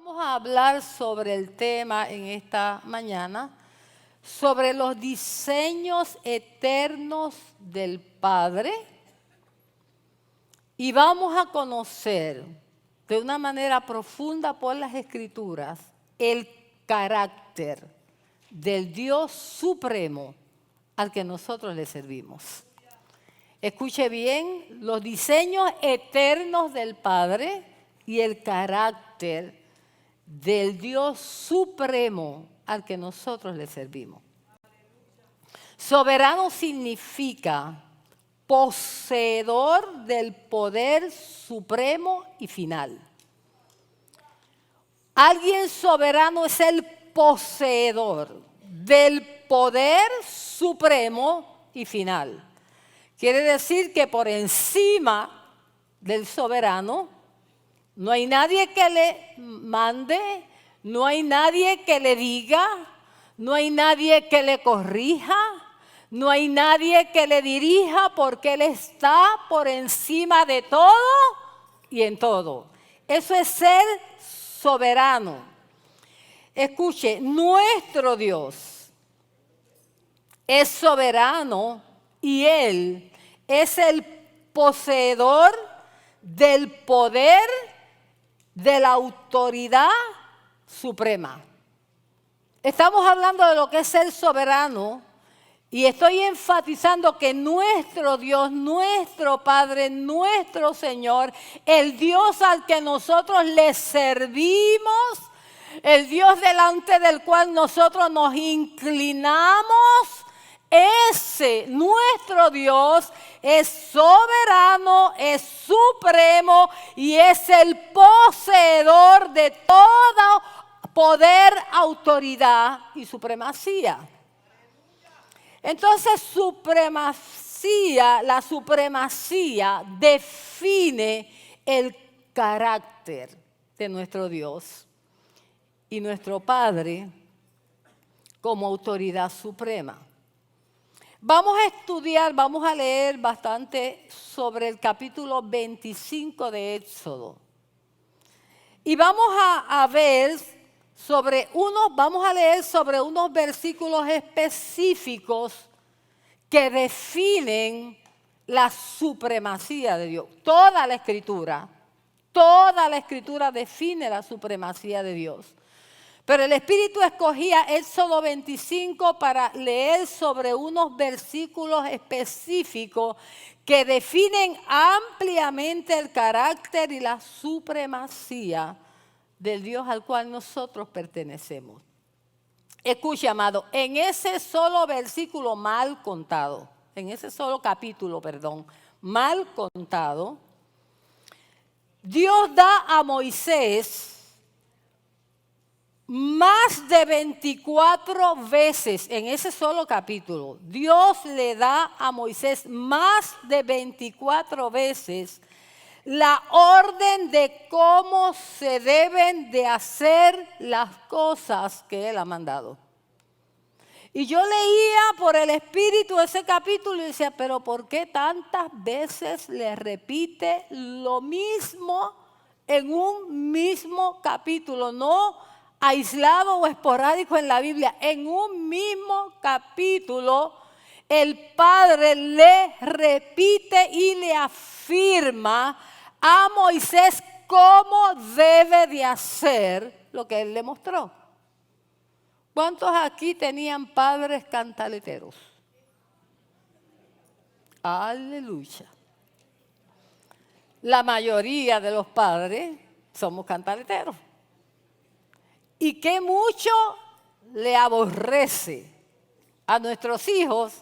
Vamos a hablar sobre el tema en esta mañana, sobre los diseños eternos del Padre, y vamos a conocer de una manera profunda por las Escrituras el carácter del Dios supremo al que nosotros le servimos. Escuche bien, los diseños eternos del Padre y el carácter del Dios supremo al que nosotros le servimos. Soberano significa poseedor del poder supremo y final. Alguien soberano es el poseedor del poder supremo y final. Quiere decir que por encima del soberano no hay nadie que le mande, no hay nadie que le diga, no hay nadie que le corrija, no hay nadie que le dirija, porque Él está por encima de todo y en todo. Eso es ser soberano. Escuche, nuestro Dios es soberano y Él es el poseedor del poder de la autoridad suprema. Estamos hablando de lo que es ser soberano y estoy enfatizando que nuestro Dios, nuestro Padre, nuestro Señor, el Dios al que nosotros le servimos, el Dios delante del cual nosotros nos inclinamos, ese, nuestro Dios, es soberano, es supremo y es el poseedor de todo poder, autoridad y supremacía. Entonces, la supremacía define el carácter de nuestro Dios y nuestro Padre como autoridad suprema. Vamos a estudiar, vamos a leer bastante sobre el capítulo 25 de Éxodo. Y vamos a leer sobre unos versículos específicos que definen la supremacía de Dios. Toda la Escritura define la supremacía de Dios. Pero el Espíritu escogía Éxodo 25 para leer sobre unos versículos específicos que definen ampliamente el carácter y la supremacía del Dios al cual nosotros pertenecemos. Escuche, amado, en ese solo versículo mal contado, en ese solo capítulo, mal contado, Dios da a Moisés más de 24 veces, en ese solo capítulo, Dios le da a Moisés más de 24 veces la orden de cómo se deben de hacer las cosas que Él ha mandado. Y yo leía por el Espíritu ese capítulo y decía, pero ¿por qué tantas veces le repite lo mismo en un mismo capítulo? No aislado o esporádico en la Biblia, en un mismo capítulo, el Padre le repite y le afirma a Moisés cómo debe de hacer lo que Él le mostró. ¿Cuántos aquí tenían padres cantaleteros? Aleluya. La mayoría de los padres somos cantaleteros. Y qué mucho le aborrece a nuestros hijos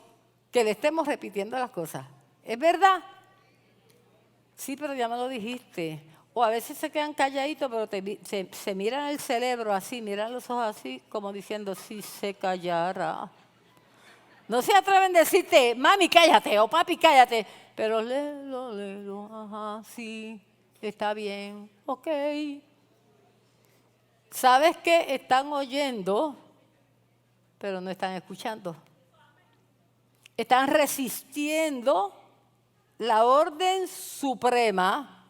que le estemos repitiendo las cosas. ¿Es verdad? Sí, pero ya me lo dijiste. O a veces se quedan calladitos, pero se miran el cerebro así, miran los ojos así, como diciendo, si se callara. No se atreven a decirte, mami, cállate, o papi, cállate. Pero lelo, ajá, sí, está bien, ok. ¿Sabes qué? Están oyendo, pero no están escuchando. Están resistiendo la orden suprema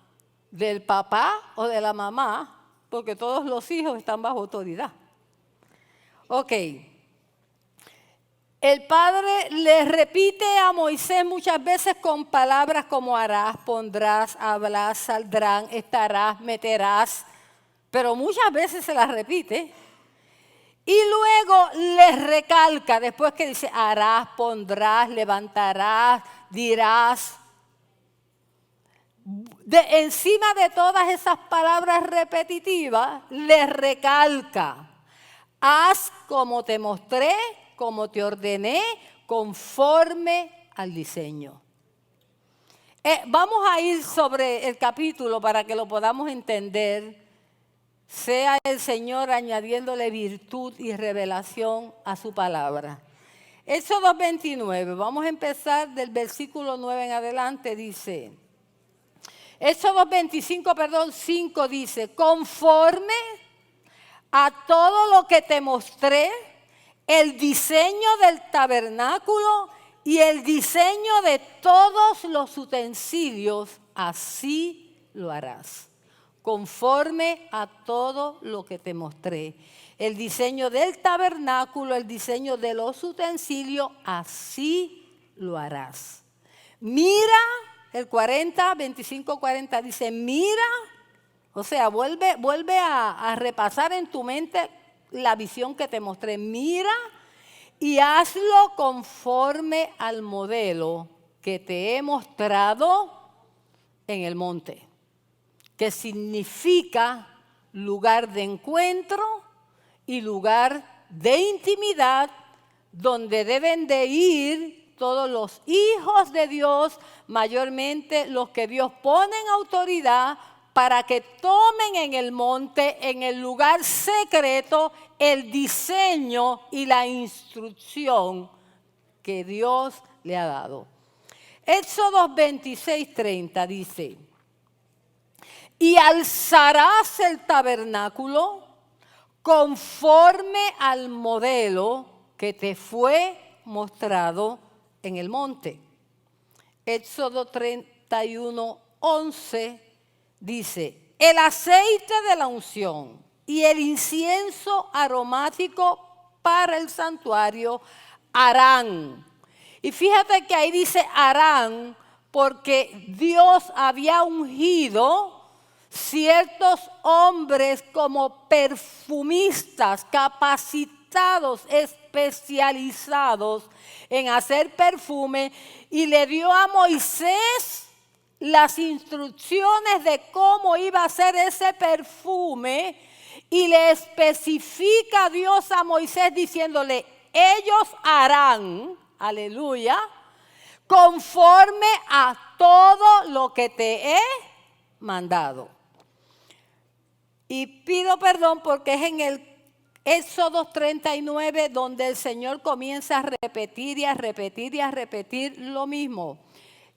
del papá o de la mamá porque todos los hijos están bajo autoridad. Ok. El Padre le repite a Moisés muchas veces con palabras como harás, pondrás, hablarás, saldrán, estarás, meterás, pero muchas veces se las repite. Y luego les recalca, después que dice harás, pondrás, levantarás, dirás. Encima de todas esas palabras repetitivas, les recalca, haz como te mostré, como te ordené, conforme al diseño. Vamos a ir sobre el capítulo para que lo podamos entender. Sea el Señor añadiéndole virtud y revelación a su palabra. Éxodo 29, vamos a empezar del versículo 9 en adelante, dice. Éxodo 5 dice, conforme a todo lo que te mostré, el diseño del tabernáculo y el diseño de todos los utensilios, así lo harás. Conforme a todo lo que te mostré. El diseño del tabernáculo, el diseño de los utensilios, así lo harás. Mira, el 25-40 dice, mira, o sea, vuelve a repasar en tu mente la visión que te mostré. Mira y hazlo conforme al modelo que te he mostrado en el monte, que significa lugar de encuentro y lugar de intimidad, donde deben de ir todos los hijos de Dios, mayormente los que Dios pone en autoridad, para que tomen en el monte, en el lugar secreto, el diseño y la instrucción que Dios le ha dado. Éxodo 26:30 dice, y alzarás el tabernáculo conforme al modelo que te fue mostrado en el monte. Éxodo 31:11 dice, el aceite de la unción y el incienso aromático para el santuario harán. Y fíjate que ahí dice harán porque Dios había ungido ciertos hombres como perfumistas, capacitados, especializados en hacer perfume, y le dio a Moisés las instrucciones de cómo iba a hacer ese perfume, y le especifica a Dios a Moisés diciéndole, ellos harán, aleluya, conforme a todo lo que te he mandado. Y pido perdón porque es en el Éxodo 39 donde el Señor comienza a repetir y a repetir y a repetir lo mismo.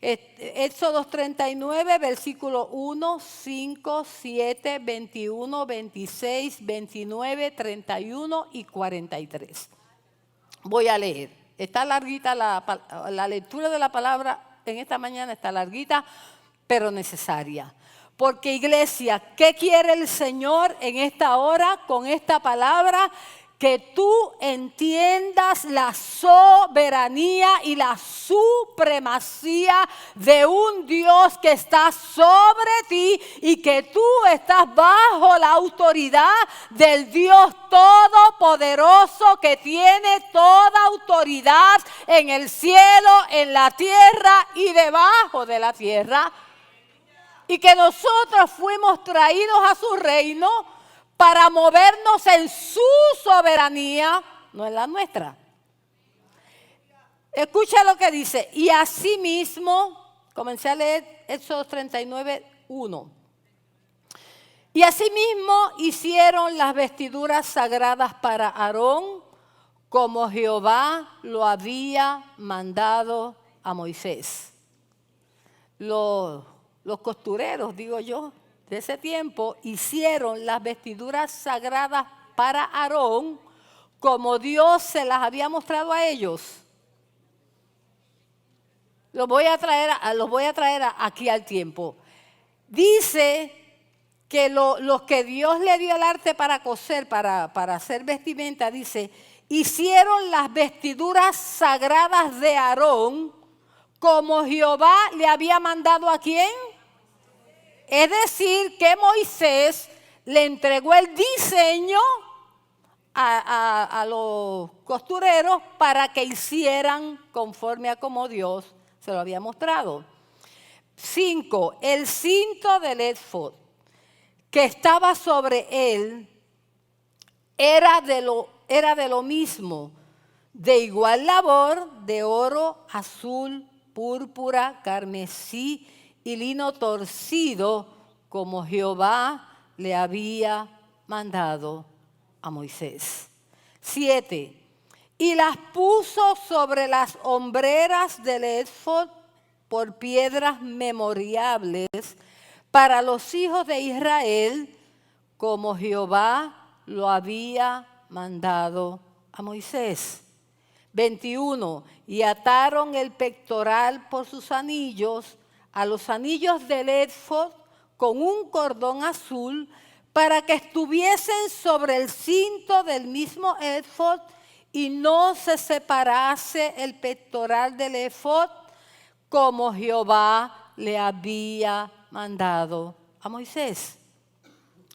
Éxodo 39, versículo 1, 5, 7, 21, 26, 29, 31 y 43. Voy a leer. Está larguita la lectura de la palabra en esta mañana, está larguita, pero necesaria. Porque iglesia, ¿qué quiere el Señor en esta hora con esta palabra? Que tú entiendas la soberanía y la supremacía de un Dios que está sobre ti y que tú estás bajo la autoridad del Dios todopoderoso que tiene toda autoridad en el cielo, en la tierra y debajo de la tierra. Y que nosotros fuimos traídos a su reino para movernos en su soberanía, no en la nuestra. Escucha lo que dice. Y asimismo, comencé a leer Éxodo 39:1. Y asimismo hicieron las vestiduras sagradas para Aarón, como Jehová lo había mandado a Moisés. Los costureros, digo yo, de ese tiempo hicieron las vestiduras sagradas para Aarón como Dios se las había mostrado a ellos. Los voy a traer aquí al tiempo. Dice que los que Dios le dio el arte para coser, para hacer vestimenta, dice, hicieron las vestiduras sagradas de Aarón como Jehová le había mandado ¿a quién? Es decir, que Moisés le entregó el diseño a los costureros para que hicieran conforme a como Dios se lo había mostrado. 5. El cinto del éfod que estaba sobre él era de lo mismo, de igual labor, de oro, azul, púrpura, carmesí y lino torcido, como Jehová le había mandado a Moisés. 7. Y las puso sobre las hombreras del éfod por piedras memorables para los hijos de Israel, como Jehová lo había mandado a Moisés. 21. Y ataron el pectoral por sus anillos a los anillos del éfod con un cordón azul para que estuviesen sobre el cinto del mismo éfod y no se separase el pectoral del éfod como Jehová le había mandado a Moisés.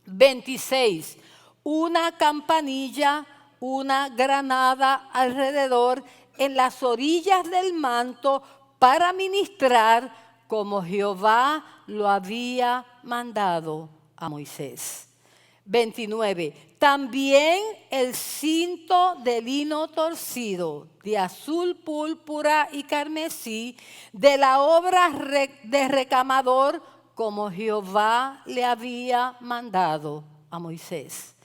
26. Una campanilla, una granada alrededor en las orillas del manto para ministrar como Jehová lo había mandado a Moisés. 29. También el cinto de lino torcido, de azul, púrpura y carmesí, de la obra de recamador, como Jehová le había mandado a Moisés.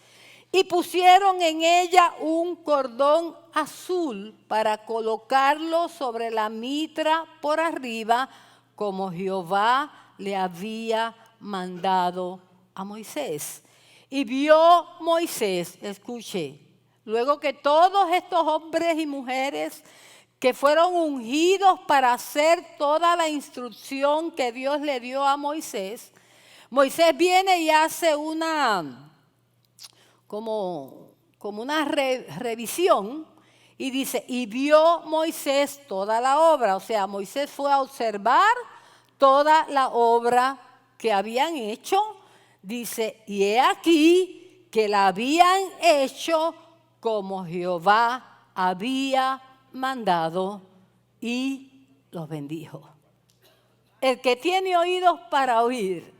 Y pusieron en ella un cordón azul para colocarlo sobre la mitra por arriba, como Jehová le había mandado a Moisés. Y vio Moisés, escuche, luego que todos estos hombres y mujeres que fueron ungidos para hacer toda la instrucción que Dios le dio a Moisés, Moisés viene y hace como una revisión y dice, y vio Moisés toda la obra. O sea, Moisés fue a observar toda la obra que habían hecho. Dice, y he aquí que la habían hecho como Jehová había mandado y los bendijo. El que tiene oídos para oír,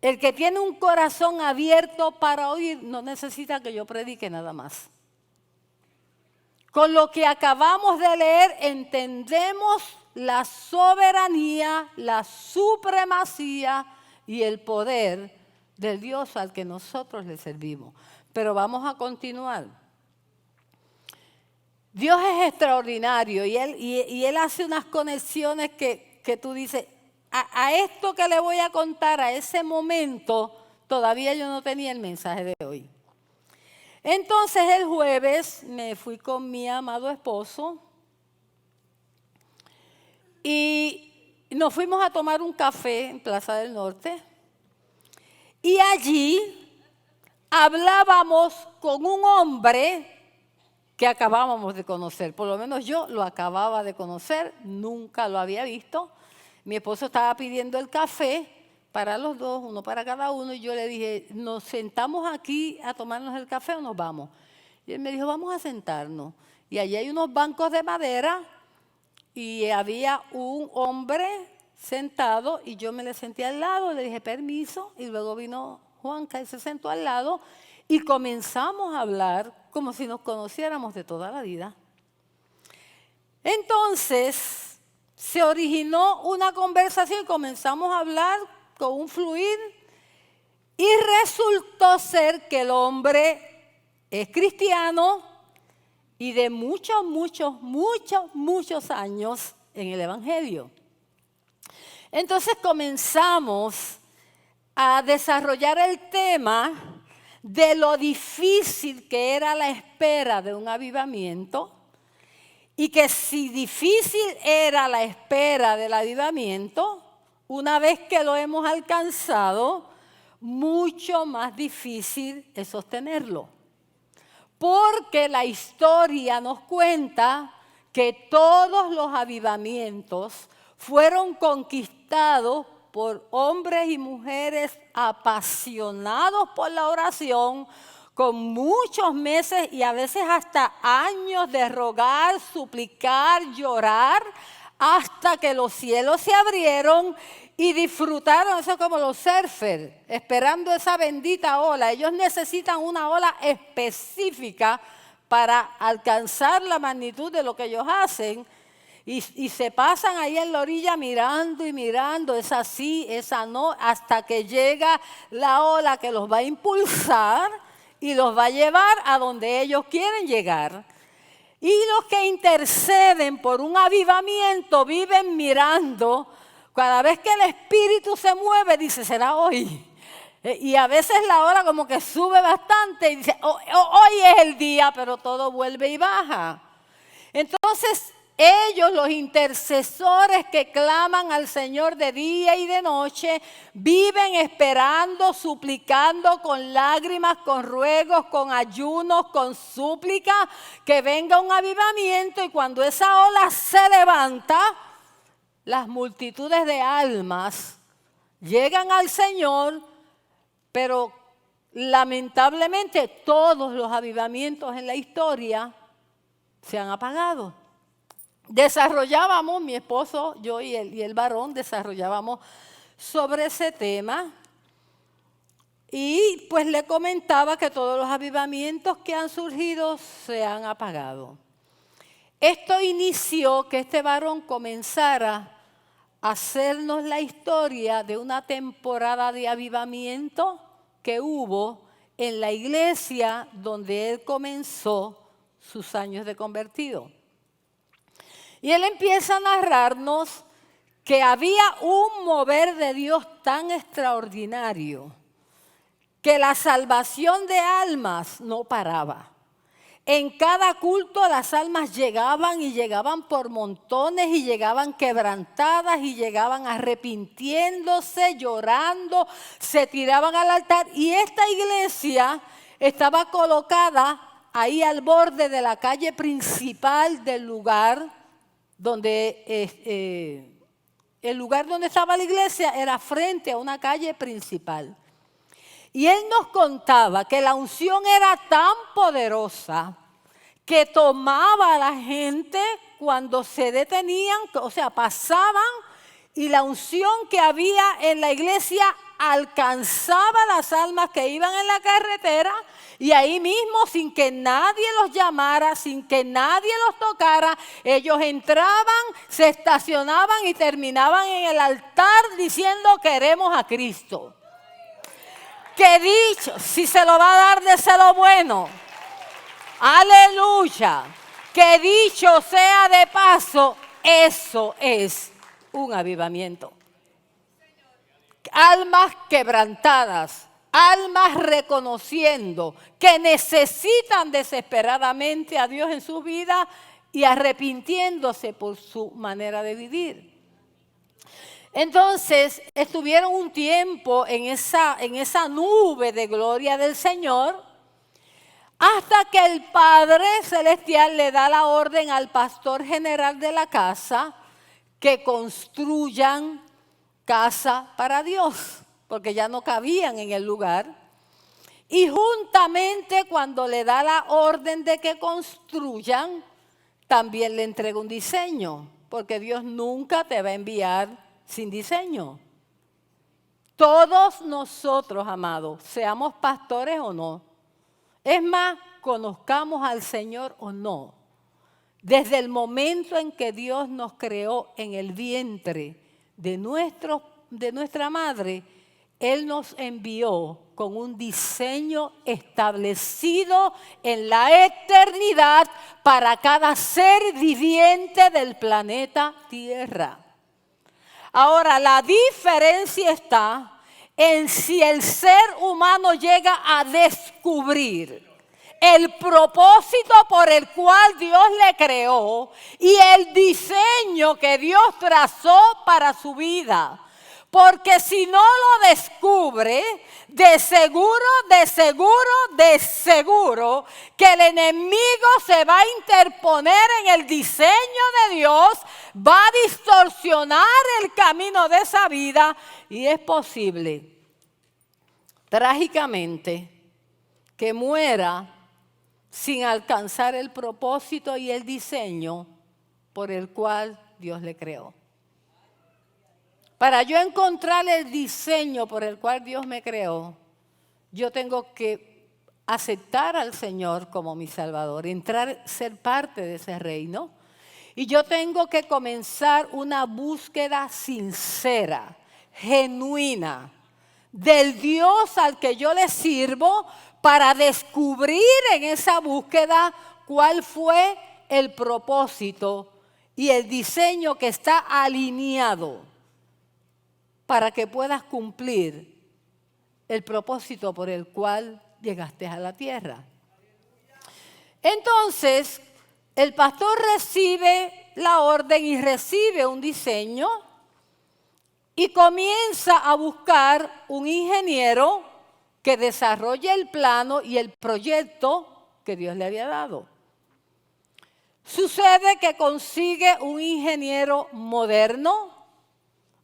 el que tiene un corazón abierto para oír, no necesita que yo predique nada más. Con lo que acabamos de leer entendemos la soberanía, la supremacía y el poder del Dios al que nosotros le servimos. Pero vamos a continuar. Dios es extraordinario y Él hace unas conexiones que tú dices, a esto que le voy a contar, a ese momento, todavía yo no tenía el mensaje de hoy. Entonces el jueves me fui con mi amado esposo y nos fuimos a tomar un café en Plaza del Norte y allí hablábamos con un hombre que acabábamos de conocer. Por lo menos yo lo acababa de conocer, nunca lo había visto. Mi esposo estaba pidiendo el café para los dos, uno para cada uno, y yo le dije, ¿nos sentamos aquí a tomarnos el café o nos vamos? Y él me dijo, vamos a sentarnos. Y allí hay unos bancos de madera y había un hombre sentado y yo me le senté al lado, le dije permiso y luego vino Juanca y se sentó al lado y comenzamos a hablar como si nos conociéramos de toda la vida. Entonces se originó una conversación y comenzamos a hablar con un fluir y resultó ser que el hombre es cristiano y de muchos años en el Evangelio. Entonces comenzamos a desarrollar el tema de lo difícil que era la espera de un avivamiento y que si difícil era la espera del avivamiento, una vez que lo hemos alcanzado, mucho más difícil es sostenerlo. Porque la historia nos cuenta que todos los avivamientos fueron conquistados por hombres y mujeres apasionados por la oración, con muchos meses y a veces hasta años de rogar, suplicar, llorar, hasta que los cielos se abrieron y disfrutaron. Eso es como los surfers, esperando esa bendita ola. Ellos necesitan una ola específica para alcanzar la magnitud de lo que ellos hacen. Y se pasan ahí en la orilla mirando y mirando, esa sí, esa no, hasta que llega la ola que los va a impulsar y los va a llevar a donde ellos quieren llegar. Y los que interceden por un avivamiento viven mirando. Cada vez que el espíritu se mueve, dice, será hoy. Y a veces la hora como que sube bastante y dice, hoy es el día, pero todo vuelve y baja. Entonces, ellos, los intercesores que claman al Señor de día y de noche, viven esperando, suplicando con lágrimas, con ruegos, con ayunos, con súplica, que venga un avivamiento. Y cuando esa ola se levanta, las multitudes de almas llegan al Señor, pero lamentablemente todos los avivamientos en la historia se han apagado. Desarrollábamos, mi esposo, yo y el varón, desarrollábamos sobre ese tema. Y pues le comentaba que todos los avivamientos que han surgido se han apagado. Esto inició que este varón comenzara a hacernos la historia de una temporada de avivamiento que hubo en la iglesia donde él comenzó sus años de convertido. Y él empieza a narrarnos que había un mover de Dios tan extraordinario que la salvación de almas no paraba. En cada culto las almas llegaban y llegaban por montones y llegaban quebrantadas y llegaban arrepintiéndose, llorando, se tiraban al altar. Y esta iglesia estaba colocada ahí al borde de la calle principal del lugar donde el lugar donde estaba la iglesia era frente a una calle principal. Y él nos contaba que la unción era tan poderosa que tomaba a la gente cuando se detenían, o sea, pasaban, y la unción que había en la iglesia alcanzaba las almas que iban en la carretera, y ahí mismo, sin que nadie los llamara, sin que nadie los tocara, ellos entraban, se estacionaban y terminaban en el altar diciendo queremos a Cristo. Que dicho, si se lo va a dar, déselo bueno. Aleluya. Que dicho sea de paso, eso es un avivamiento. Almas quebrantadas, almas reconociendo que necesitan desesperadamente a Dios en su vida y arrepintiéndose por su manera de vivir. Entonces estuvieron un tiempo en esa nube de gloria del Señor, hasta que el Padre Celestial le da la orden al pastor general de la casa que construyan casa para Dios, porque ya no cabían en el lugar. Y juntamente cuando le da la orden de que construyan, también le entrega un diseño, porque Dios nunca te va a enviar sin diseño. Todos nosotros, amados, seamos pastores o no, es más, conozcamos al Señor o no, desde el momento en que Dios nos creó en el vientre de nuestra madre, Él nos envió con un diseño establecido en la eternidad para cada ser viviente del planeta Tierra. Ahora, la diferencia está en si el ser humano llega a descubrir el propósito por el cual Dios le creó y el diseño que Dios trazó para su vida. Porque si no lo descubre, de seguro, de seguro, de seguro, que el enemigo se va a interponer en el diseño de Dios, va a distorsionar el camino de esa vida y es posible, trágicamente, que muera sin alcanzar el propósito y el diseño por el cual Dios le creó. Para yo encontrar el diseño por el cual Dios me creó, yo tengo que aceptar al Señor como mi Salvador, ser parte de ese reino. Y yo tengo que comenzar una búsqueda sincera, genuina, del Dios al que yo le sirvo para descubrir en esa búsqueda cuál fue el propósito y el diseño que está alineado para que puedas cumplir el propósito por el cual llegaste a la tierra. Entonces, el pastor recibe la orden y recibe un diseño y comienza a buscar un ingeniero que desarrolle el plano y el proyecto que Dios le había dado. Sucede que consigue un ingeniero moderno,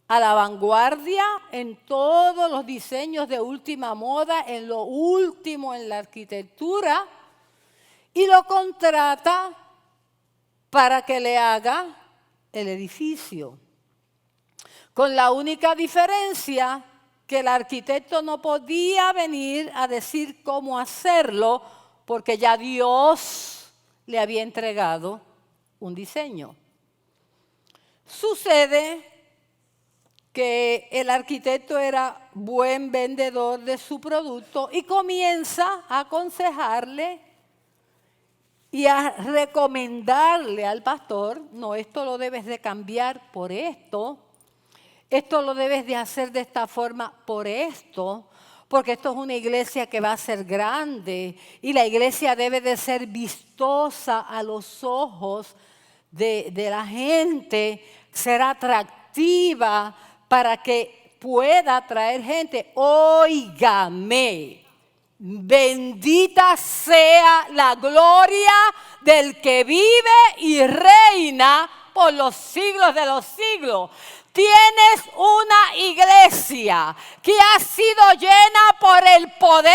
a la vanguardia en todos los diseños de última moda, en lo último en la arquitectura, y lo contrata para que le haga el edificio. Con la única diferencia que el arquitecto no podía venir a decir cómo hacerlo, porque ya Dios le había entregado un diseño. Sucede que el arquitecto era buen vendedor de su producto y comienza a aconsejarle y a recomendarle al pastor: no, esto lo debes de cambiar por esto lo debes de hacer de esta forma por esto, porque esto es una iglesia que va a ser grande y la iglesia debe de ser vistosa a los ojos de la gente, ser atractiva para que pueda atraer gente. Óigame, bendita sea la gloria del que vive y reina por los siglos de los siglos. Tienes una iglesia que ha sido llena por el poder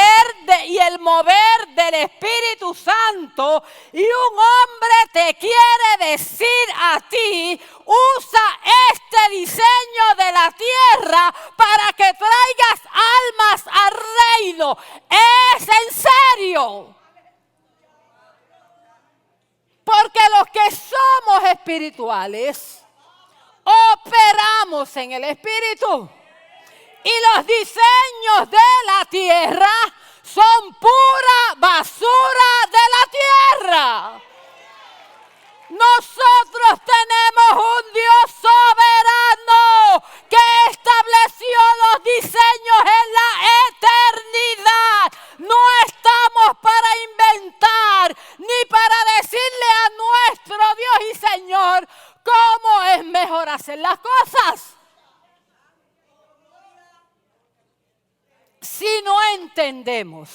y el mover del Espíritu Santo, y un hombre te quiere decir a ti: usa este diseño de la tierra para que traigas almas al reino. Es en serio. Porque los que somos espirituales operamos en el Espíritu. Y los diseños de la tierra son pura basura de la tierra. Nosotros tenemos un Dios soberano que estableció los diseños en la eternidad. No estamos para inventar ni para decirle a nuestro Dios y Señor cómo es mejor hacer las cosas. Si no entendemos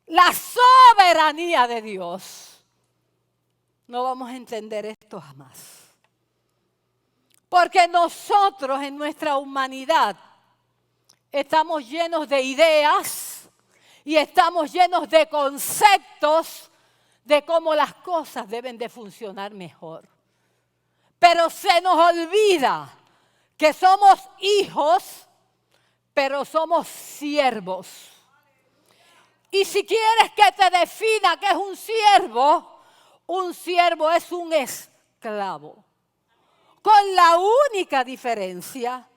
la soberanía de Dios, no vamos a entender esto jamás. Porque nosotros en nuestra humanidad estamos llenos de ideas y estamos llenos de conceptos de cómo las cosas deben de funcionar mejor. Pero se nos olvida que somos hijos, pero somos siervos. Y si quieres que te defina qué es un siervo es un esclavo. Con la única diferencia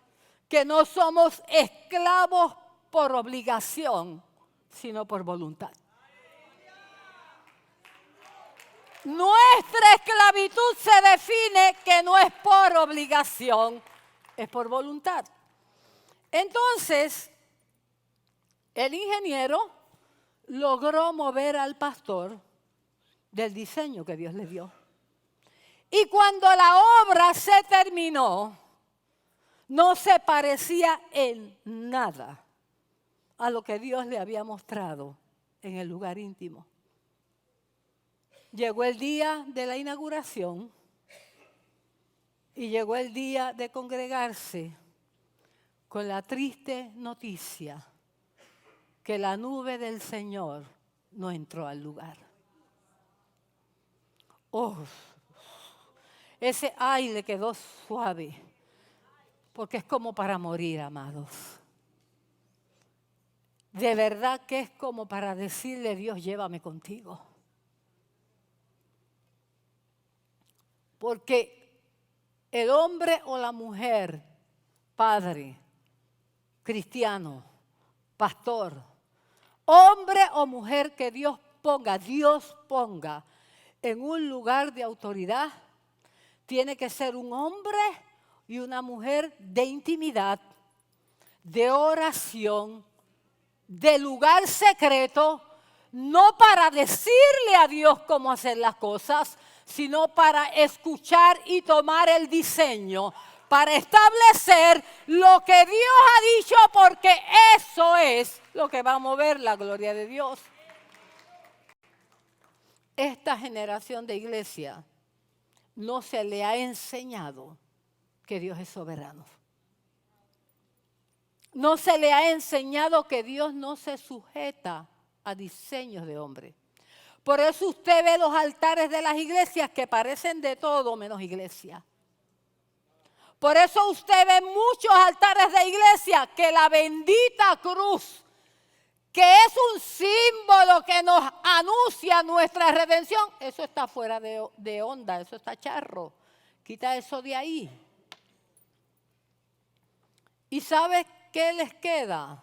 que no somos esclavos por obligación, sino por voluntad. Nuestra esclavitud se define que no es por obligación, es por voluntad. Entonces, el ingeniero logró mover al pastor del diseño que Dios le dio. Y cuando la obra se terminó, No se parecía en nada a lo que Dios le había mostrado en el lugar íntimo. Llegó el día de la inauguración y llegó el día de congregarse con la triste noticia que la nube del Señor no entró al lugar. Oh, ese ay le quedó suave, porque es como para morir, amados. De verdad que es como para decirle, Dios, llévame contigo. Porque el hombre o la mujer, padre, cristiano, pastor, hombre o mujer que Dios ponga en un lugar de autoridad, tiene que ser un hombre y una mujer de intimidad, de oración, de lugar secreto, no para decirle a Dios cómo hacer las cosas, sino para escuchar y tomar el diseño, para establecer lo que Dios ha dicho, porque eso es lo que va a mover la gloria de Dios. Esta generación de iglesia no se le ha enseñado que Dios es soberano. No se le ha enseñado que Dios no se sujeta a diseños de hombre. Por eso usted ve los altares de las iglesias que parecen de todo menos iglesia. Por eso usted ve muchos altares de iglesia que la bendita cruz, que es un símbolo que nos anuncia nuestra redención, eso está fuera de onda, eso está charro. Quita eso de ahí. ¿Y sabes qué les queda?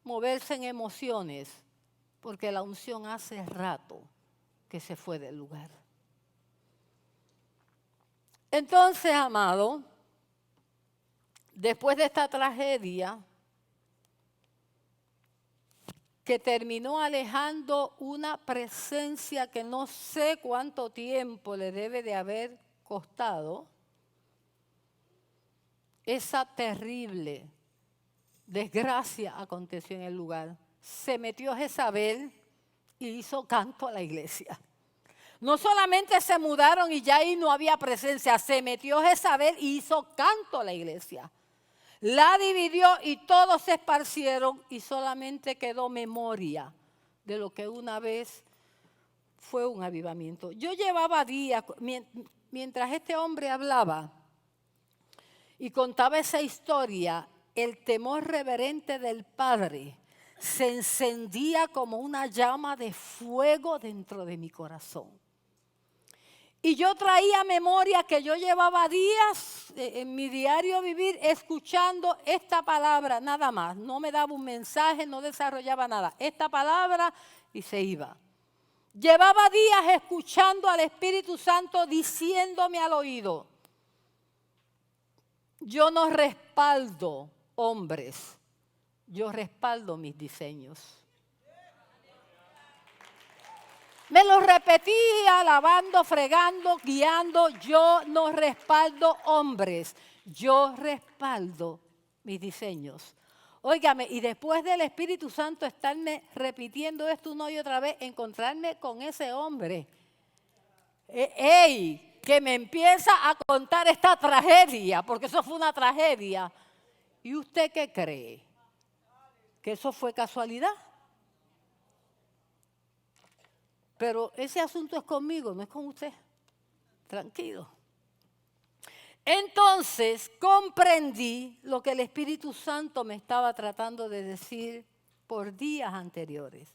Moverse en emociones, porque la unción hace rato que se fue del lugar. Entonces, amado, después de esta tragedia que terminó alejando una presencia que no sé cuánto tiempo le debe de haber costado, esa terrible desgracia aconteció en el lugar. Se metió Jezabel y hizo canto a la iglesia. No solamente se mudaron y ya ahí no había presencia, se metió Jezabel y hizo canto a la iglesia. La dividió y todos se esparcieron y solamente quedó memoria de lo que una vez fue un avivamiento. Yo llevaba días, mientras este hombre hablaba y contaba esa historia, el temor reverente del Padre se encendía como una llama de fuego dentro de mi corazón. Y yo traía memoria que yo llevaba días en mi diario vivir escuchando esta palabra, nada más. No me daba un mensaje, no desarrollaba nada. Esta palabra y se iba. Llevaba días escuchando al Espíritu Santo diciéndome al oído, yo no respaldo hombres, yo respaldo mis diseños. Me lo repetía, lavando, fregando, guiando. Yo no respaldo hombres, yo respaldo mis diseños. Óigame, y después del Espíritu Santo estarme repitiendo esto una y otra vez, encontrarme con ese hombre. Que me empieza a contar esta tragedia, porque eso fue una tragedia. ¿Y usted qué cree? ¿Que eso fue casualidad? Pero ese asunto es conmigo, no es con usted. Tranquilo. Entonces comprendí lo que el Espíritu Santo me estaba tratando de decir por días anteriores.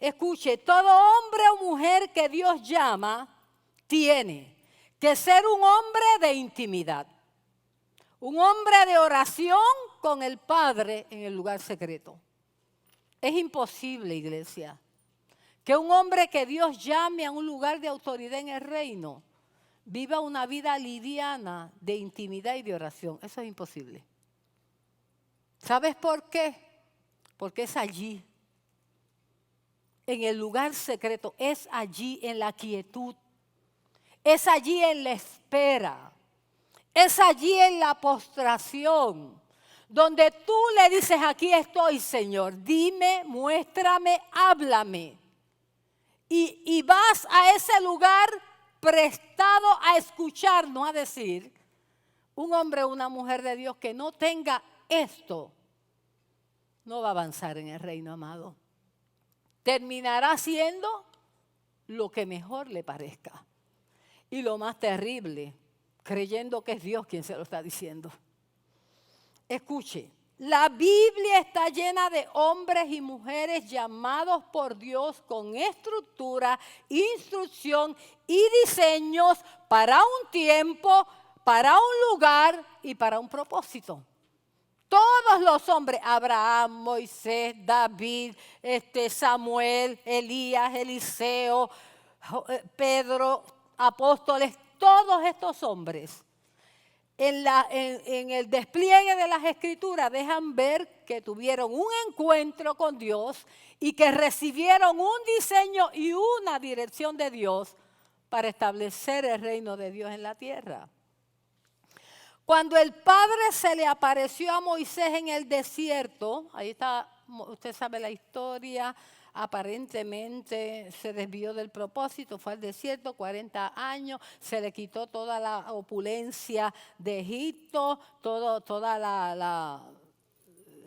Escuche, todo hombre o mujer que Dios llama tiene que ser un hombre de intimidad. Un hombre de oración con el Padre en el lugar secreto. Es imposible, iglesia, que un hombre que Dios llame a un lugar de autoridad en el reino viva una vida liviana de intimidad y de oración. Eso es imposible. ¿Sabes por qué? Porque es allí, en el lugar secreto, es allí en la quietud, es allí en la espera, Es allí en la postración, donde tú le dices, aquí estoy, Señor, dime, muéstrame, háblame. Y vas a ese lugar prestado a escuchar, no a decir. Un hombre o una mujer de Dios que no tenga esto, no va a avanzar en el reino, amado. Terminará siendo lo que mejor le parezca. Y lo más terrible, creyendo que es Dios quien se lo está diciendo. Escuche, la Biblia está llena de hombres y mujeres llamados por Dios con estructura, instrucción y diseños para un tiempo, para un lugar y para un propósito. Todos los hombres, Abraham, Moisés, David, Samuel, Elías, Eliseo, Pedro, apóstoles, todos estos hombres en el despliegue de las Escrituras dejan ver que tuvieron un encuentro con Dios y que recibieron un diseño y una dirección de Dios para establecer el reino de Dios en la tierra. Cuando el Padre se le apareció a Moisés en el desierto, ahí está, usted sabe la historia, aparentemente se desvió del propósito, fue al desierto 40 años, se le quitó toda la opulencia de Egipto,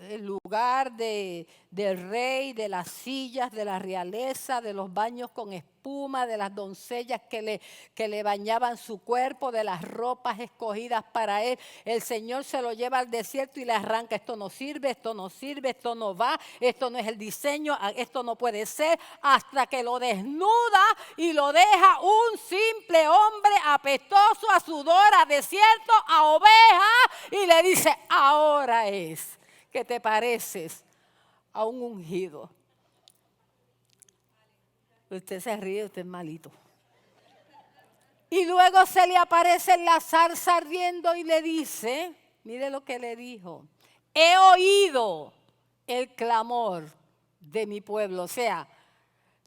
el lugar del rey, de las sillas, de la realeza, de los baños con espuma, de las doncellas que le bañaban su cuerpo, de las ropas escogidas para él. El Señor se lo lleva al desierto y le arranca. Esto no sirve, esto no sirve, esto no va, esto no es el diseño, esto no puede ser, hasta que lo desnuda y lo deja un simple hombre apestoso, a sudor, a desierto, a oveja, y le dice, ahora es que te pareces a un ungido. Usted se ríe, usted es malito. Y luego se le aparece en la zarza ardiendo y le dice, mire lo que le dijo, he oído el clamor de mi pueblo. O sea,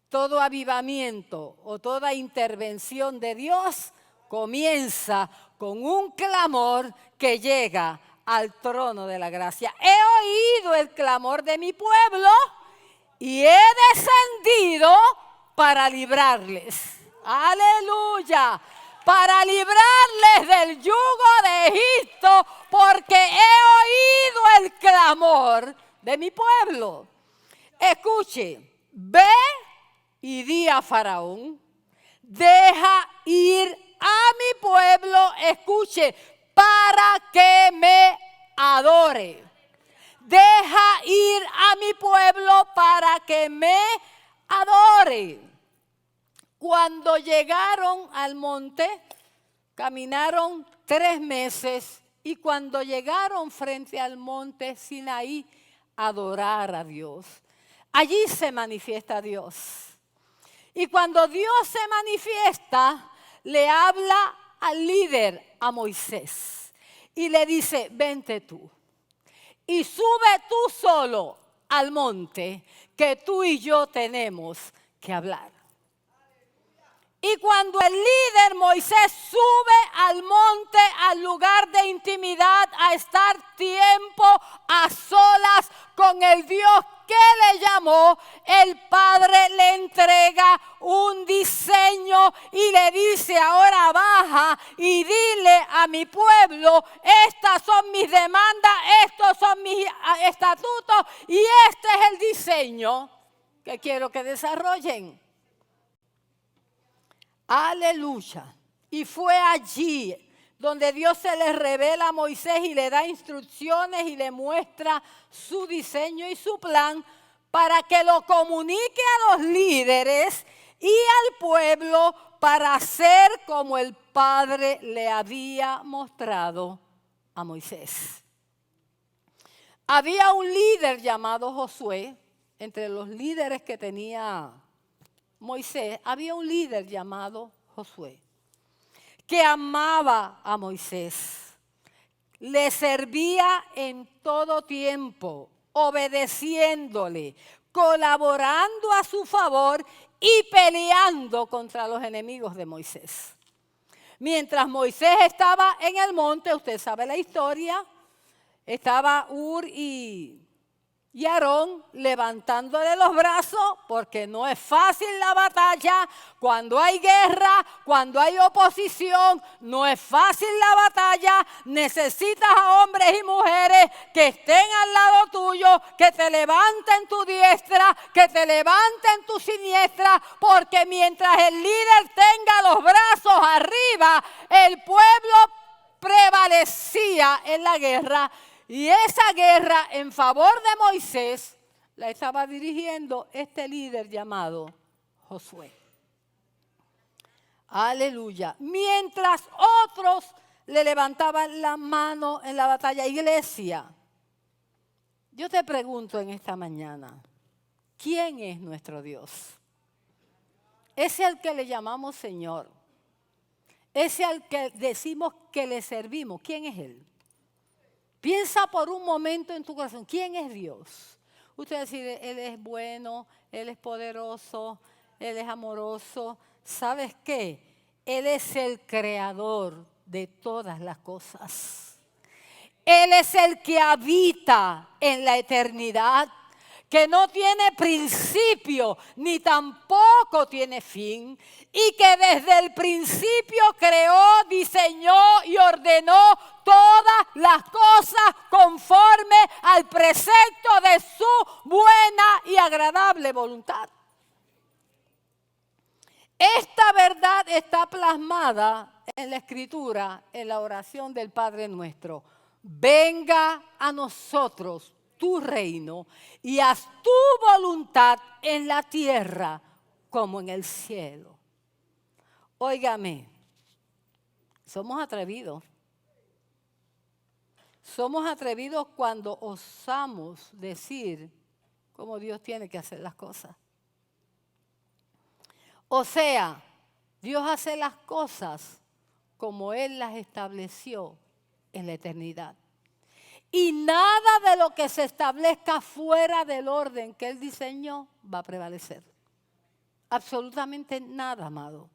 todo avivamiento o toda intervención de Dios comienza con un clamor que llega al trono de la gracia. He oído el clamor de mi pueblo y he descendido para librarles. Aleluya. Para librarles del yugo de Egipto, porque he oído el clamor de mi pueblo. Escuche, ve y di a Faraón, deja ir a mi pueblo, escuche, para que me adore. Deja ir a mi pueblo para que me adore. Cuando llegaron al monte, caminaron 3 meses y cuando llegaron frente al monte Sinaí, adorar a Dios. Allí se manifiesta Dios. Y cuando Dios se manifiesta, le habla al líder, a Moisés, y le dice, vente tú y sube tú solo al monte, que tú y yo tenemos que hablar. Y cuando el líder Moisés sube al monte, al lugar de intimidad, a estar tiempo a solas con el Dios que le llamó, el Padre le entrega un diseño y le dice, ahora baja y dile a mi pueblo, estas son mis demandas, estos son mis estatutos y este es el diseño que quiero que desarrollen. Aleluya. Y fue allí donde Dios se le revela a Moisés y le da instrucciones y le muestra su diseño y su plan para que lo comunique a los líderes y al pueblo para hacer como el Padre le había mostrado a Moisés. Había un líder llamado Josué, entre los líderes que tenía Moisés, había un líder llamado Josué, que amaba a Moisés, le servía en todo tiempo, obedeciéndole, colaborando a su favor y peleando contra los enemigos de Moisés. Mientras Moisés estaba en el monte, usted sabe la historia, estaba Ur y Aarón levantándole los brazos, porque no es fácil la batalla. Cuando hay guerra, cuando hay oposición, no es fácil la batalla. Necesitas a hombres y mujeres que estén al lado tuyo, que te levanten tu diestra, que te levanten tu siniestra, porque mientras el líder tenga los brazos arriba, el pueblo prevalecía en la guerra. Y esa guerra en favor de Moisés la estaba dirigiendo este líder llamado Josué. Aleluya. Mientras otros le levantaban la mano en la batalla. Iglesia, yo te pregunto en esta mañana, ¿quién es nuestro Dios? Ese al que le llamamos Señor. Ese al que decimos que le servimos. ¿Quién es Él? Piensa por un momento en tu corazón, ¿quién es Dios? Usted dice, Él es bueno, Él es poderoso, Él es amoroso. ¿Sabes qué? Él es el creador de todas las cosas. Él es el que habita en la eternidad, que no tiene principio ni tampoco tiene fin, y que desde el principio creó, diseñó y ordenó todas las cosas conforme al precepto de su buena y agradable voluntad. Esta verdad está plasmada en la Escritura, en la oración del Padre Nuestro. Venga a nosotros tu reino y haz tu voluntad en la tierra como en el cielo. Óigame, somos atrevidos. Somos atrevidos cuando osamos decir cómo Dios tiene que hacer las cosas. O sea, Dios hace las cosas como Él las estableció en la eternidad. Y nada de lo que se establezca fuera del orden que Él diseñó va a prevalecer. Absolutamente nada, amado.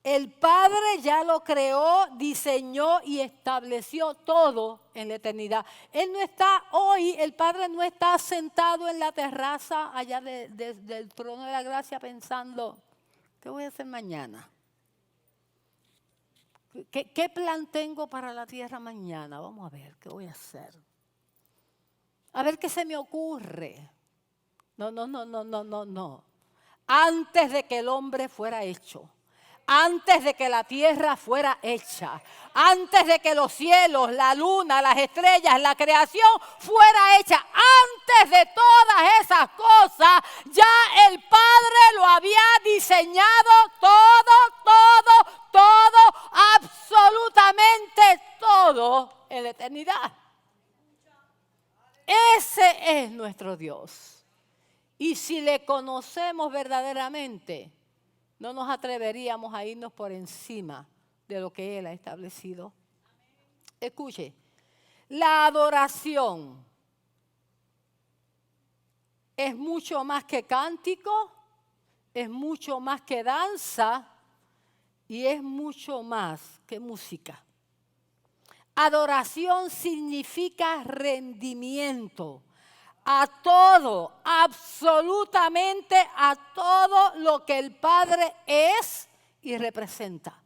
El Padre ya lo creó, diseñó y estableció todo en la eternidad. Él no está hoy, el Padre no está sentado en la terraza allá del trono de la gracia pensando, ¿qué voy a hacer mañana? ¿Qué plan tengo para la tierra mañana? Vamos a ver, ¿qué voy a hacer? A ver qué se me ocurre. No. Antes de que el hombre fuera hecho, antes de que la tierra fuera hecha, antes de que los cielos, la luna, las estrellas, la creación fuera hecha, antes de todas esas cosas, ya el Padre lo había diseñado todo, absolutamente todo en la eternidad. Ese es nuestro Dios. Y si le conocemos verdaderamente, no nos atreveríamos a irnos por encima de lo que Él ha establecido. Escuche, la adoración es mucho más que cántico, es mucho más que danza y es mucho más que música. Adoración significa rendimiento a todo, absolutamente a todo lo que el Padre es y representa.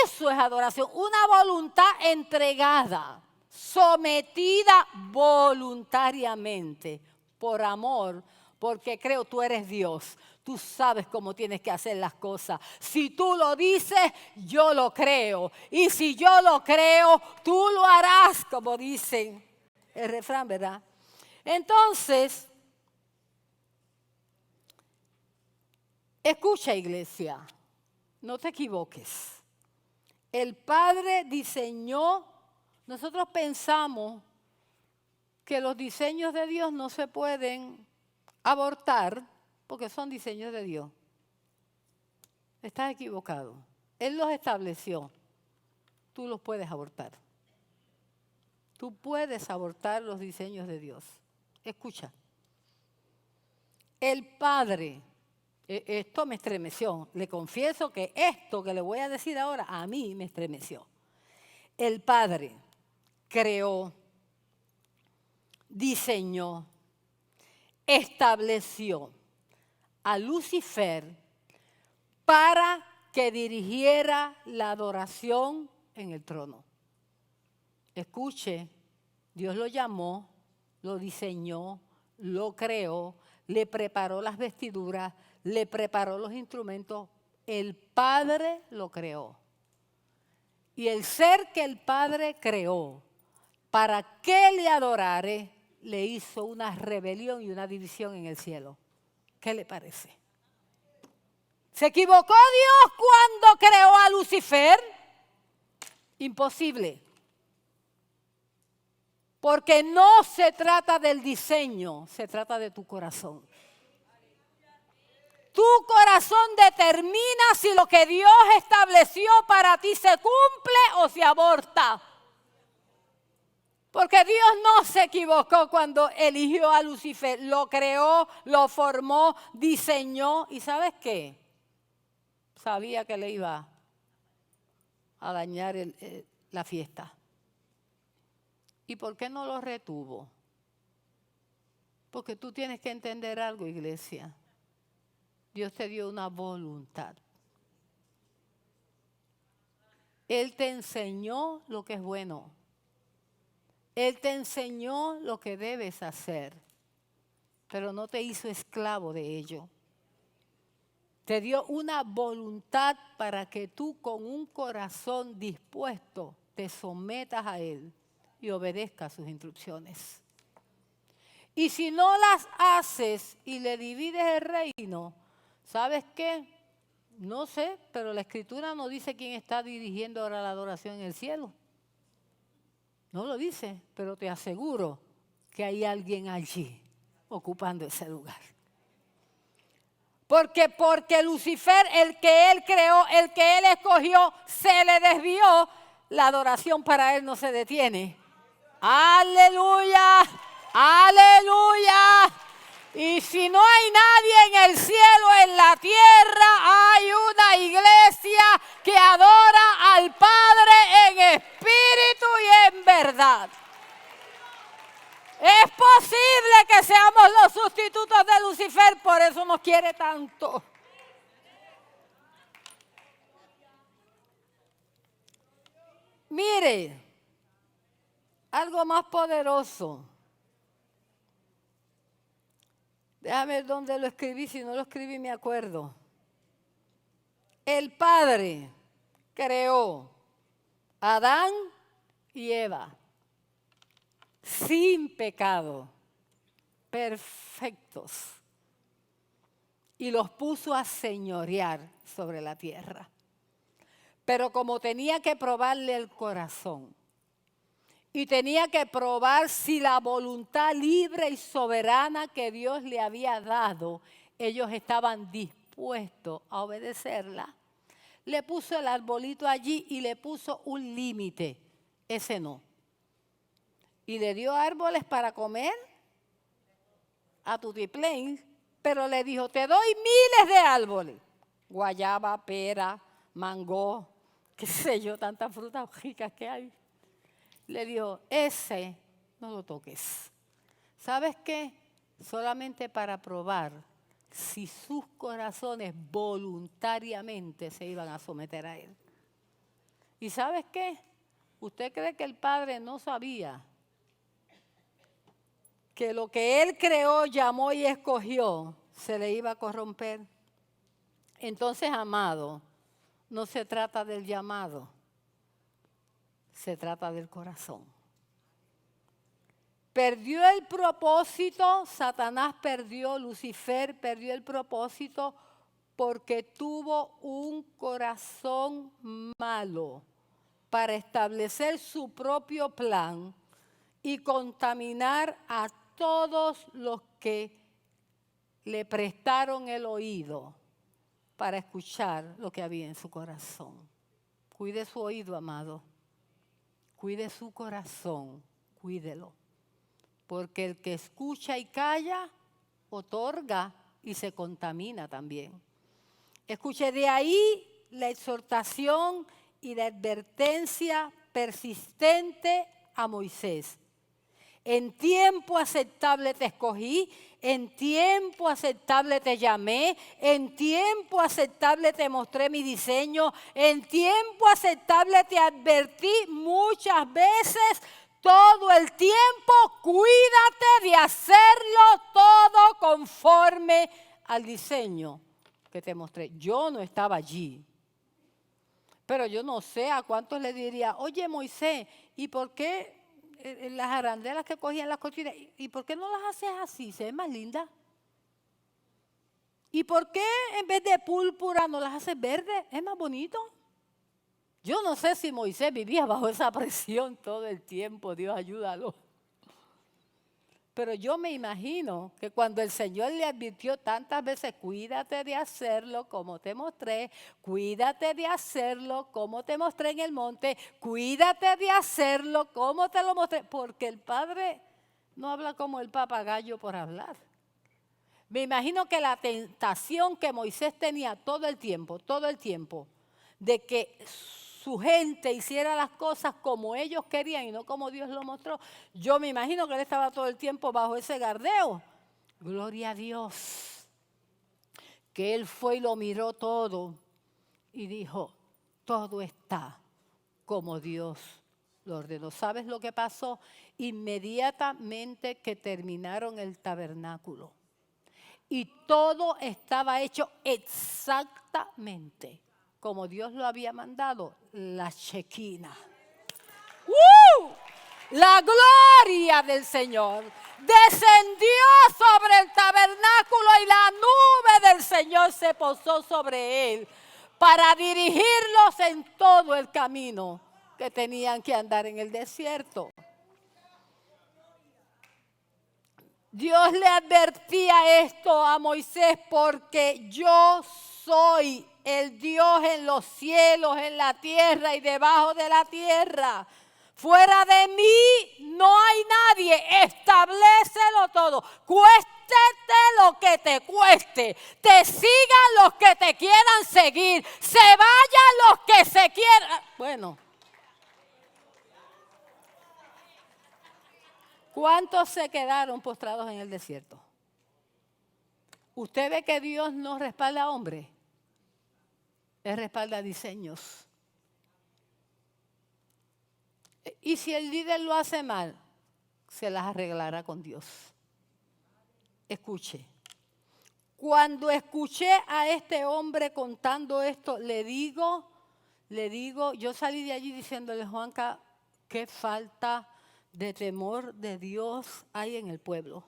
Eso es adoración, una voluntad entregada, sometida voluntariamente, por amor, porque creo tú eres Dios. Tú sabes cómo tienes que hacer las cosas. Si tú lo dices, yo lo creo. Y si yo lo creo, tú lo harás, como dicen el refrán, ¿verdad? Entonces, escucha, iglesia, no te equivoques. El Padre diseñó, nosotros pensamos que los diseños de Dios no se pueden abortar porque son diseños de Dios. Estás equivocado. Él los estableció. Tú los puedes abortar. Tú puedes abortar los diseños de Dios. Escucha. El Padre Esto me estremeció. Le confieso que esto que le voy a decir ahora a mí me estremeció. El Padre creó, diseñó, estableció a Lucifer para que dirigiera la adoración en el trono. Escuche, Dios lo llamó, lo diseñó, lo creó, le preparó las vestiduras, le preparó los instrumentos. El Padre lo creó. Y el ser que el Padre creó, para que le adorare, le hizo una rebelión y una división en el cielo. ¿Qué le parece? ¿Se equivocó Dios cuando creó a Lucifer? Imposible. Porque no se trata del diseño, se trata de tu corazón. Tu corazón determina si lo que Dios estableció para ti se cumple o se aborta. Porque Dios no se equivocó cuando eligió a Lucifer. Lo creó, lo formó, diseñó. ¿Y sabes qué? Sabía que le iba a dañar la fiesta. ¿Y por qué no lo retuvo? Porque tú tienes que entender algo, iglesia. Dios te dio una voluntad. Él te enseñó lo que es bueno. Él te enseñó lo que debes hacer, pero no te hizo esclavo de ello. Te dio una voluntad para que tú con un corazón dispuesto te sometas a Él y obedezcas sus instrucciones. Y si no las haces y le divides el reino, ¿sabes qué? No sé, pero la Escritura no dice quién está dirigiendo ahora la adoración en el cielo. No lo dice, pero te aseguro que hay alguien allí ocupando ese lugar. Porque Lucifer, el que él creó, el que él escogió, se le desvió, la adoración para él no se detiene. ¡Aleluya! ¡Aleluya! Y si no hay nadie en el cielo, en la tierra, hay una iglesia que adora al Padre en espíritu y en verdad. Es posible que seamos los sustitutos de Lucifer, por eso nos quiere tanto. Mire, algo más poderoso. Déjame ver dónde lo escribí, si no lo escribí me acuerdo. El Padre creó a Adán y Eva sin pecado, perfectos, y los puso a señorear sobre la tierra. Pero como tenía que probarle el corazón y tenía que probar si la voluntad libre y soberana que Dios le había dado, ellos estaban dispuestos a obedecerla, le puso el arbolito allí y le puso un límite, ese no. Y le dio árboles para comer a tutiplén, pero le dijo, te doy miles de árboles, guayaba, pera, mango, qué sé yo, tantas frutas ricas que hay. Le dijo, ese no lo toques. ¿Sabes qué? Solamente para probar si sus corazones voluntariamente se iban a someter a él. ¿Y sabes qué? ¿Usted cree que el Padre no sabía que lo que Él creó, llamó y escogió se le iba a corromper? Entonces, amado, no se trata del llamado, se trata del corazón. Perdió el propósito, Satanás perdió, Lucifer perdió el propósito porque tuvo un corazón malo para establecer su propio plan y contaminar a todos los que le prestaron el oído para escuchar lo que había en su corazón. Cuide su oído, amado. Cuide su corazón, cuídelo. Porque el que escucha y calla, otorga y se contamina también. Escuche, de ahí la exhortación y la advertencia persistente a Moisés. En tiempo aceptable te escogí, en tiempo aceptable te llamé, en tiempo aceptable te mostré mi diseño, en tiempo aceptable te advertí muchas veces, todo el tiempo. Cuídate de hacerlo todo conforme al diseño que te mostré. Yo no estaba allí, pero yo no sé a cuántos le diría, oye Moisés, ¿y por qué las arandelas que cogían las cortinas, y por qué no las haces así? Se ve más linda. ¿Y por qué en vez de púrpura no las haces verde? Es más bonito. Yo no sé si Moisés vivía bajo esa presión todo el tiempo, Dios ayúdalo. Pero yo me imagino que cuando el Señor le advirtió tantas veces, cuídate de hacerlo como te mostré, cuídate de hacerlo como te mostré en el monte, cuídate de hacerlo como te lo mostré, porque el Padre no habla como el papagayo por hablar. Me imagino que la tentación que Moisés tenía todo el tiempo, de que su gente hiciera las cosas como ellos querían y no como Dios lo mostró. Yo me imagino que él estaba todo el tiempo bajo ese gardeo. Gloria a Dios. Que él fue y lo miró todo y dijo, todo está como Dios lo ordenó. ¿Sabes lo que pasó? Inmediatamente que terminaron el tabernáculo y todo estaba hecho exactamente como Dios lo había mandado, la Shekinah. La gloria del Señor descendió sobre el tabernáculo y la nube del Señor se posó sobre él para dirigirlos en todo el camino que tenían que andar en el desierto. Dios le advertía esto a Moisés porque yo soy el Dios en los cielos, en la tierra y debajo de la tierra. Fuera de mí no hay nadie, establécelo todo. Cuéstete lo que te cueste, te sigan los que te quieran seguir, se vayan los que se quieran. Bueno. ¿Cuántos se quedaron postrados en el desierto? ¿Usted ve que Dios no respalda a hombres? Él respalda diseños. Y si el líder lo hace mal, se las arreglará con Dios. Escuche. Cuando escuché a este hombre contando esto, le digo, yo salí de allí diciéndole, Juanca, qué falta de temor de Dios hay en el pueblo.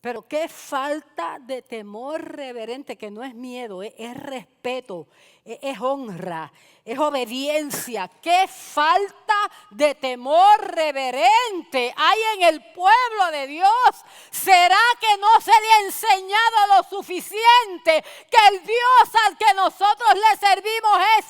Pero qué falta de temor reverente, que no es miedo, es respeto, es honra, es obediencia. Qué falta de temor reverente hay en el pueblo de Dios. ¿Será que no se le ha enseñado lo suficiente que el Dios al que nosotros le servimos es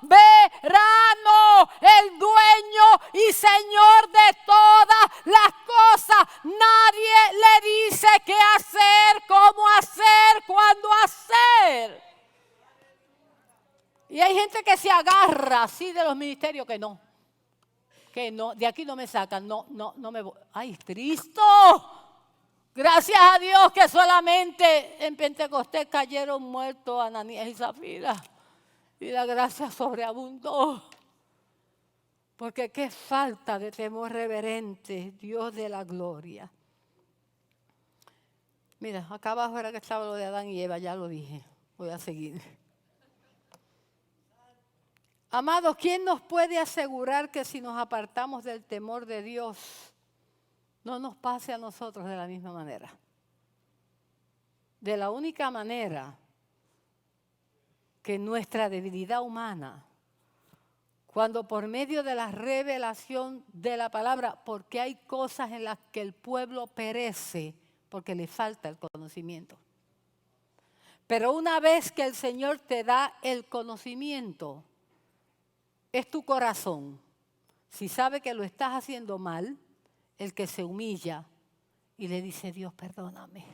soberano, el dueño y Señor de todas las cosas? Nadie le dice qué hacer, cómo hacer, cuándo hacer. Y hay gente que se agarra así de los ministerios que no, de aquí no me sacan, no me voy. ¡Ay, Cristo! Gracias a Dios que solamente en Pentecostés cayeron muertos Ananías y Zafira. Y la gracia sobreabundó. Porque qué falta de temor reverente, Dios de la gloria. Mira, acá abajo era que estaba lo de Adán y Eva, ya lo dije. Voy a seguir. Amados, ¿quién nos puede asegurar que si nos apartamos del temor de Dios, no nos pase a nosotros de la misma manera? De la única manera que nuestra debilidad humana, cuando por medio de la revelación de la palabra, porque hay cosas en las que el pueblo perece porque le falta el conocimiento. Pero una vez que el Señor te da el conocimiento, es tu corazón, si sabe que lo estás haciendo mal, el que se humilla y le dice, Dios, perdóname.